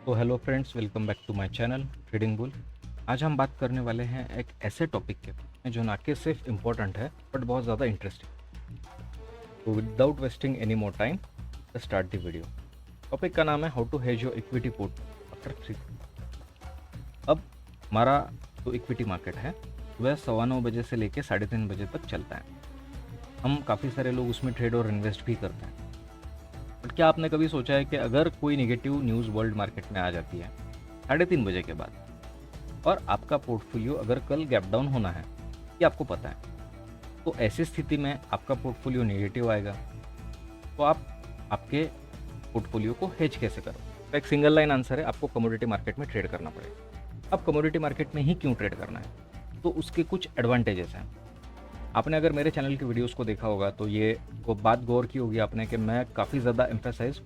तो hello friends, welcome back to my channel trading bull. आज हम बात करने वाले हैं एक ऐसे टॉपिक के बारे में जो ना कि सिर्फ इम्पोर्टेंट है बट बहुत ज़्यादा इंटरेस्टिंग। तो without wasting any more time start the video. Topic का नाम है how to hedge your equity port after 3। अब हमारा जो इक्विटी मार्केट है वह 9:15 बजे से लेकर 3:30 बजे तक चलता है। हम काफ़ी सारे लोग उसमें ट्रेड और इन्वेस्ट भी करते हैं। बट क्या आपने कभी सोचा है कि अगर कोई नेगेटिव न्यूज़ वर्ल्ड मार्केट में आ जाती है 3:30 बजे के बाद और आपका पोर्टफोलियो अगर कल गैप डाउन होना है, ये आपको पता है, तो ऐसी स्थिति में आपका पोर्टफोलियो नेगेटिव आएगा, तो आप आपके पोर्टफोलियो को हेज कैसे करो? तो एक सिंगल लाइन आंसर है, आपको कमोडिटी मार्केट में ट्रेड करना पड़ेगा। अब कमोडिटी मार्केट में ही क्यों ट्रेड करना है? तो उसके कुछ एडवांटेजेस हैं। आपने अगर मेरे चैनल की वीडियोस को देखा होगा तो ये वो बात गौर की होगी आपने कि मैं काफ़ी ज़्यादा एम्फेसाइज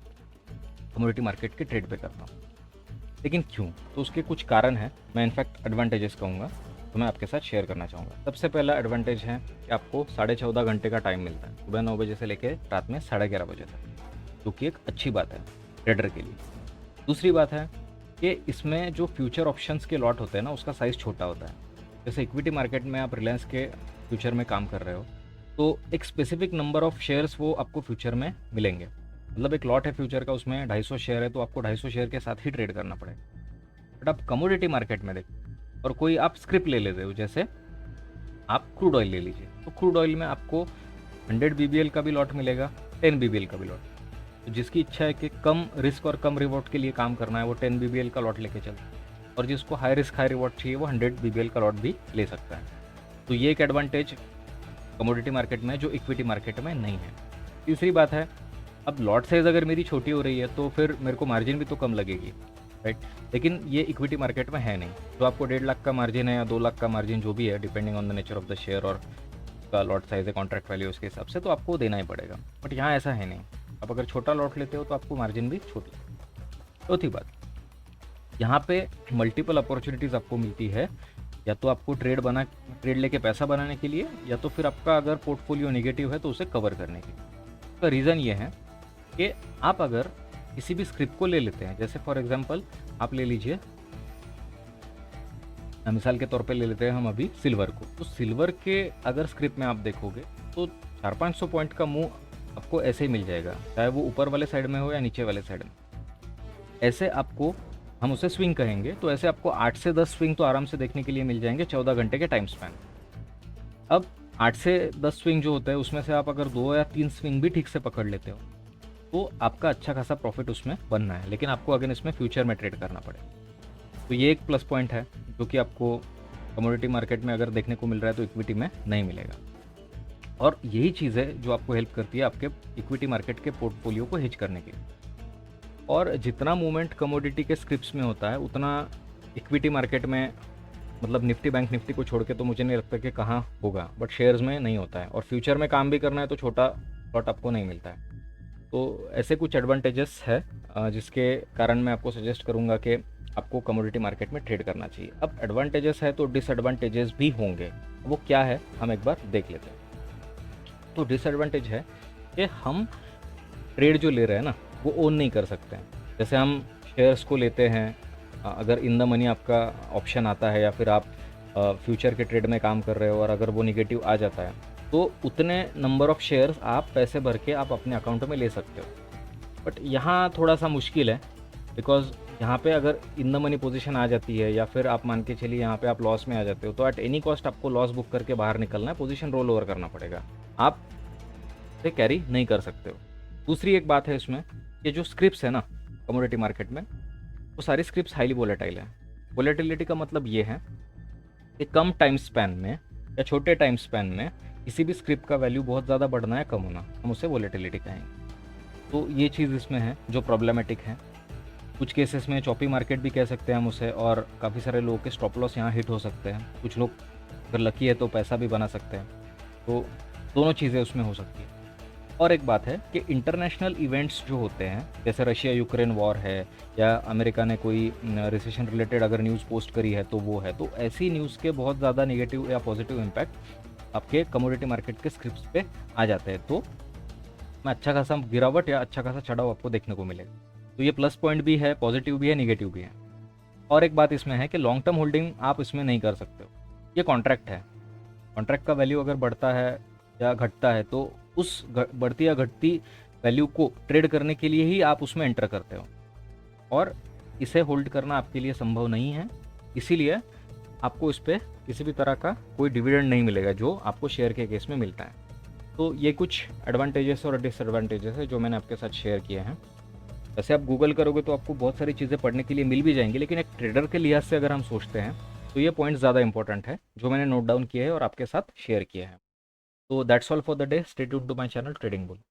कमोडिटी मार्केट के ट्रेड पे करता हूँ। लेकिन क्यों? तो उसके कुछ कारण हैं, मैं इनफैक्ट एडवांटेजेस कहूँगा, तो मैं आपके साथ शेयर करना चाहूँगा। सबसे पहला एडवांटेज है कि आपको 14.5 घंटे का टाइम मिलता है, सुबह 9 बजे से लेकर रात में 11:30 बजे तक, जो कि एक अच्छी बात है ट्रेडर के लिए। दूसरी बात है कि इसमें जो फ्यूचर ऑप्शंस के लॉट होते हैं ना, उसका साइज़ छोटा होता है। जैसे इक्विटी मार्केट में आप रिलायंस के फ्यूचर में काम कर रहे हो, तो एक स्पेसिफिक नंबर ऑफ शेयर्स वो आपको फ्यूचर में मिलेंगे। मतलब एक लॉट है फ्यूचर का, उसमें 250 शेयर है, तो आपको 250 शेयर के साथ ही ट्रेड करना पड़ेगा। बट आप कमोडिटी मार्केट में देखो और कोई आप स्क्रिप्ट ले लेते हो, जैसे आप क्रूड ऑयल ले लीजिए, तो क्रूड ऑयल में आपको 100 BBL का भी लॉट मिलेगा, 10 BBL का भी लॉट। तो जिसकी इच्छा है कि कम रिस्क और कम रिवॉर्ड के लिए काम करना है, वो 10 BBL का लॉट लेके चलता है, और जिसको हाई रिस्क हाई रिवॉर्ड चाहिए वो 100 BBL का लॉट भी ले सकता है। तो ये एक एडवांटेज कमोडिटी मार्केट में जो इक्विटी मार्केट में नहीं है। तीसरी बात है, अब लॉट साइज़ अगर मेरी छोटी हो रही है तो फिर मेरे को मार्जिन भी तो कम लगेगी, राइट? लेकिन ये इक्विटी मार्केट में है नहीं। तो आपको 1.5 लाख का मार्जिन है या 2 लाख का मार्जिन जो भी है, depending on the nature of the share और का लॉट साइज़ है, कॉन्ट्रैक्ट वैल्यू, उसके हिसाब से तो आपको देना ही पड़ेगा। बट यहाँ ऐसा है नहीं। आप अगर छोटा लॉट लेते हो तो आपको मार्जिन भी छोटी। चौथी बात, यहाँ पे मल्टीपल अपॉर्चुनिटीज़ आपको मिलती है, या तो आपको ट्रेड लेके पैसा बनाने के लिए, या तो फिर आपका अगर पोर्टफोलियो नेगेटिव है तो उसे कवर करने के लिए। उसका रीज़न ये है कि आप अगर किसी भी स्क्रिप्ट को ले लेते हैं, जैसे फॉर एग्जांपल आप ले लीजिए, मिसाल के तौर पे ले लेते हैं हम अभी सिल्वर को, तो सिल्वर के अगर स्क्रिप्ट में आप देखोगे तो 400-500 पॉइंट का मूव आपको ऐसे ही मिल जाएगा, चाहे वो ऊपर वाले साइड में हो या नीचे वाले साइड में। ऐसे आपको, हम उसे स्विंग कहेंगे, तो ऐसे आपको 8 से 10 स्विंग तो आराम से देखने के लिए मिल जाएंगे 14 घंटे के टाइम स्पैन। अब 8 से 10 स्विंग जो होता है उसमें से आप अगर 2 या 3 स्विंग भी ठीक से पकड़ लेते हो तो आपका अच्छा खासा प्रॉफिट उसमें बनना है, लेकिन आपको अगेन इसमें फ्यूचर में ट्रेड करना पड़ेगा। तो ये एक प्लस पॉइंट है जो कि आपको कमोडिटी मार्केट में अगर देखने को मिल रहा है तो इक्विटी में नहीं मिलेगा। और यही चीज़ है जो आपको हेल्प करती है आपके इक्विटी मार्केट के पोर्टफोलियो को हेज करने के लिए। और जितना मूवमेंट कमोडिटी के स्क्रिप्ट्स में होता है उतना इक्विटी मार्केट में, मतलब निफ्टी बैंक निफ्टी को छोड़ के, तो मुझे नहीं लगता कि कहाँ होगा, बट शेयर्स में नहीं होता है। और फ्यूचर में काम भी करना है तो छोटा लॉट आपको नहीं मिलता है। तो ऐसे कुछ एडवांटेजेस है जिसके कारण मैं आपको सजेस्ट करूँगा कि आपको कमोडिटी मार्केट में ट्रेड करना चाहिए। अब एडवांटेजेस है तो डिसएडवांटेजेस भी होंगे, वो क्या है हम एक बार देख लेते हैं। तो डिसएडवांटेज है कि हम ट्रेड जो ले रहे हैं ना वो ओन नहीं कर सकते हैं। जैसे हम शेयर्स को लेते हैं, अगर इन द मनी आपका ऑप्शन आता है या फिर आप फ्यूचर के ट्रेड में काम कर रहे हो और अगर वो निगेटिव आ जाता है तो उतने नंबर ऑफ शेयर्स आप पैसे भर के आप अपने अकाउंट में ले सकते हो। बट यहाँ थोड़ा सा मुश्किल है, बिकॉज यहाँ पे अगर इन द मनी पोजीशन आ जाती है या फिर आप मान के चलिए यहाँ पे आप लॉस में आ जाते हो, तो एट एनी कॉस्ट आपको लॉस बुक करके बाहर निकलना है, पोजीशन रोल ओवर करना पड़ेगा, आप से कैरी नहीं कर सकते हो। दूसरी एक बात है इसमें कि जो स्क्रिप्ट्स है ना कमोडिटी मार्केट में, वो सारी स्क्रिप्ट्स हाईली वोलेटाइल है। वोलेटिलिटी का मतलब ये है कि कम टाइम स्पैन में या छोटे टाइम स्पैन में किसी भी स्क्रिप्ट का वैल्यू बहुत ज़्यादा बढ़ना या कम होना, हम उसे वोलेटिलिटी कहेंगे। तो ये चीज़ इसमें है जो प्रॉब्लमेटिक है। कुछ केसेस में चॉपी मार्केट भी कह सकते हैं हम उसे, और काफ़ी सारे लोगों के स्टॉप लॉस यहाँ हिट हो सकते हैं। कुछ लोग अगर लकी है तो पैसा भी बना सकते हैं। तो दोनों चीज़ें उसमें हो सकती है। और एक बात है कि इंटरनेशनल इवेंट्स जो होते हैं, जैसे रशिया यूक्रेन वॉर है या अमेरिका ने कोई रिसेशन रिलेटेड अगर न्यूज़ पोस्ट करी है तो वो है, तो ऐसी न्यूज़ के बहुत ज़्यादा नेगेटिव या पॉजिटिव इम्पैक्ट आपके कमोडिटी मार्केट के स्क्रिप्ट्स पे आ जाते हैं। तो मैं अच्छा खासा गिरावट या अच्छा खासा चढ़ाव आपको देखने को मिलेगा। तो ये प्लस पॉइंट भी है, पॉजिटिव भी है, निगेटिव भी है। और एक बात इसमें है कि लॉन्ग टर्म होल्डिंग आप इसमें नहीं कर सकते हो, ये कॉन्ट्रैक्ट है। कॉन्ट्रैक्ट का वैल्यू अगर बढ़ता है या घटता है तो उस बढ़ती या घटती वैल्यू को ट्रेड करने के लिए ही आप उसमें एंटर करते हो, और इसे होल्ड करना आपके लिए संभव नहीं है। इसीलिए आपको इस पर किसी भी तरह का कोई डिविडेंड नहीं मिलेगा जो आपको शेयर के केस में मिलता है। तो ये कुछ एडवांटेजेस और डिसएडवांटेजेस है जो मैंने आपके साथ शेयर किए हैं। वैसे आप गूगल करोगे तो आपको बहुत सारी चीज़ें पढ़ने के लिए मिल भी जाएंगी, लेकिन एक ट्रेडर के लिहाज से अगर हम सोचते हैं तो ये पॉइंट ज़्यादा इंपॉर्टेंट है जो मैंने नोट डाउन किए हैं और आपके साथ शेयर किए हैं। तो that's all for the day. Stay tuned to my channel trading bull.